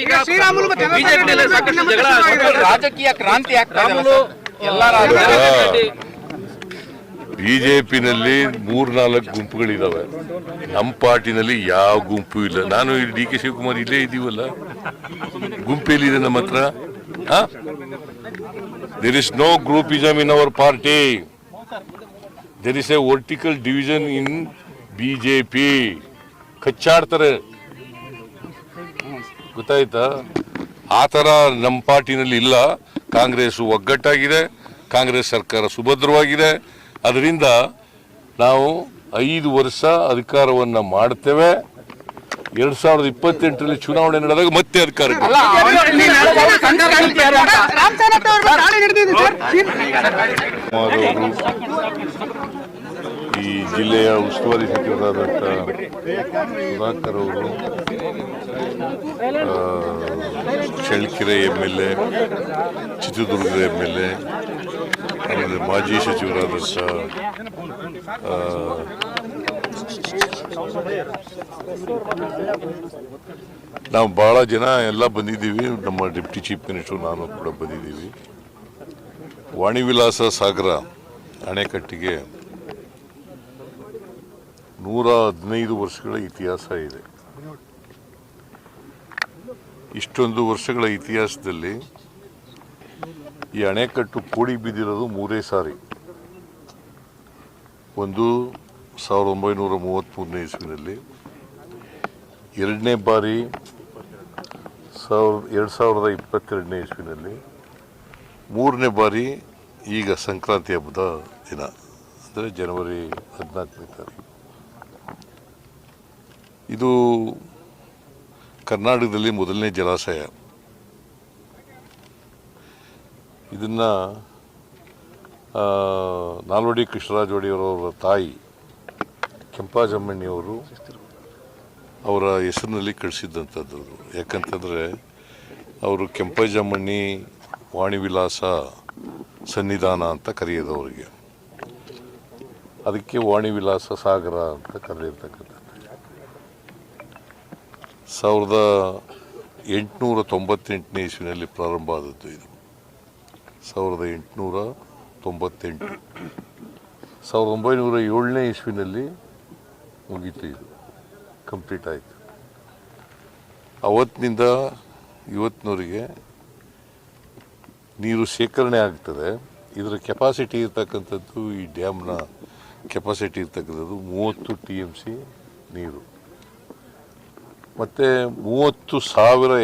ಈಗ ಬಿಜೆಪಿಯಲ್ಲಿ ಸಾಕಷ್ಟು ಜಗಳ ರಾಜಕೀಯ ಕ್ರಾಂತಿ ಆಗ್ತಾ ಇದೆ ಎಲ್ಲ ಬಿಜೆಪಿನಲ್ಲಿ 3-4 ಗುಂಪುಗಳಿದಾವೆ. ನಮ್ಮ ಪಾರ್ಟಿನಲ್ಲಿ ಯಾವ ಗುಂಪು ಇಲ್ಲ. ನಾನು ಡಿ ಕೆ ಶಿವಕುಮಾರ್ ಇಲ್ಲೇ ಇದ್ದೀವಲ್ಲ, ಗುಂಪೇಲಿದೆ ನಮ್ಮ ಹತ್ರ. There is no groupism in our party. There is a vertical division in BJP. ಕಚ್ಚಾಡ್ತಾರೆ, ಗೊತ್ತಾಯ್ತಾ? ಆ ಥರ ನಮ್ಮ ಪಾರ್ಟಿನಲ್ಲಿ ಇಲ್ಲ. ಕಾಂಗ್ರೆಸ್ ಒಗ್ಗಟ್ಟಾಗಿದೆ, ಕಾಂಗ್ರೆಸ್ ಸರ್ಕಾರ ಸುಭದ್ರವಾಗಿದೆ. ಅದರಿಂದ ನಾವು 5 ವರ್ಷ ಅಧಿಕಾರವನ್ನು ಮಾಡ್ತೇವೆ. 2028ರಲ್ಲಿ ಚುನಾವಣೆ ನಡೆದಾಗ ಮತ್ತೆ ಅಧಿಕಾರಕ್ಕೆ ಈ ಜಿಲ್ಲೆಯ ಉಸ್ತುವಾರಿ ಸಚಿವರಾದಂಥ ಸುಧಾಕರ್ ಅವರು, ಚಳ್ಳಕೆರೆ MLA, ಚಿತ್ರದುರ್ಗದ MLA, ಆಮೇಲೆ ಮಾಜಿ ಸಚಿವರಾದಂಥ ನಾವು ಭಾಳ ಜನ ಎಲ್ಲ ಬಂದಿದ್ದೀವಿ. ನಮ್ಮ ಡೆಪ್ಟಿ ಚೀಫ್ ಮಿನಿಸ್ಟರ್ ನಾನು ಕೂಡ ಬಂದಿದ್ದೀವಿ. ವಾಣಿವಿಲಾಸ ಸಾಗರ ಅಣೆಕಟ್ಟಿಗೆ 115 ವರ್ಷಗಳ ಇತಿಹಾಸ ಇದೆ. ಇಷ್ಟೊಂದು ವರ್ಷಗಳ ಇತಿಹಾಸದಲ್ಲಿ ಈ ಅಣೆಕಟ್ಟು ಕೂಡಿ ಬಿದ್ದಿರೋದು 3 ಸಾರಿ. ಒಂದು 1933ನೇ ಇಸ್ವಿನಲ್ಲಿ, 2ನೇ ಬಾರಿ 2022ನೇ ಇಸ್ವಿನಲ್ಲಿ, 3ನೇ ಬಾರಿ ಈಗ ಸಂಕ್ರಾಂತಿ ಹಬ್ಬದ ದಿನ ಅಂದರೆ ಜನವರಿ 14ನೇ ತಾರೀಕು. ಇದು ಕರ್ನಾಟಕದಲ್ಲಿ ಮೊದಲನೇ ಜಲಾಶಯ. ಇದನ್ನು ನಾಲ್ವಡಿ ಕೃಷ್ಣರಾಜ ಒಡೆಯರವರ ತಾಯಿ ಕೆಂಪಾಜಮ್ಮಣ್ಣಿಯವರು ಅವರ ಹೆಸರಿನಲ್ಲಿ ಕಳಿಸಿದ್ದಂಥದ್ದು. ಯಾಕಂತಂದರೆ ಅವರು ಕೆಂಪಾಜಮ್ಮಣ್ಣಿ ವಾಣಿವಿಲಾಸ ಸನ್ನಿಧಾನ ಅಂತ ಕರೆಯೋದು ಅವರಿಗೆ. ಅದಕ್ಕೆ ವಾಣಿವಿಲಾಸ ಸಾಗರ ಅಂತ ಕರೆದಿರ್ತಕ್ಕಂಥದ್ದು. 1898ನೇ ಇಸ್ವಿನಲ್ಲಿ ಪ್ರಾರಂಭ ಆದದ್ದು ಇದು. 1898. 1907ನೇ ಇಸ್ವಿನಲ್ಲಿ ಮುಗೀತು, ಇದು ಕಂಪ್ಲೀಟ್ ಆಯಿತು. ಅವತ್ತಿನಿಂದ ಇವತ್ತಿನವರೆಗೆ ನೀರು ಶೇಖರಣೆ ಆಗ್ತದೆ. ಇದರ ಕೆಪಾಸಿಟಿ ಇರ್ತಕ್ಕಂಥದ್ದು, ಈ ಡ್ಯಾಮ್ನ ಕೆಪಾಸಿಟಿ ಇರ್ತಕ್ಕಂಥದ್ದು 30 TMC ನೀರು ಮತ್ತು 30,000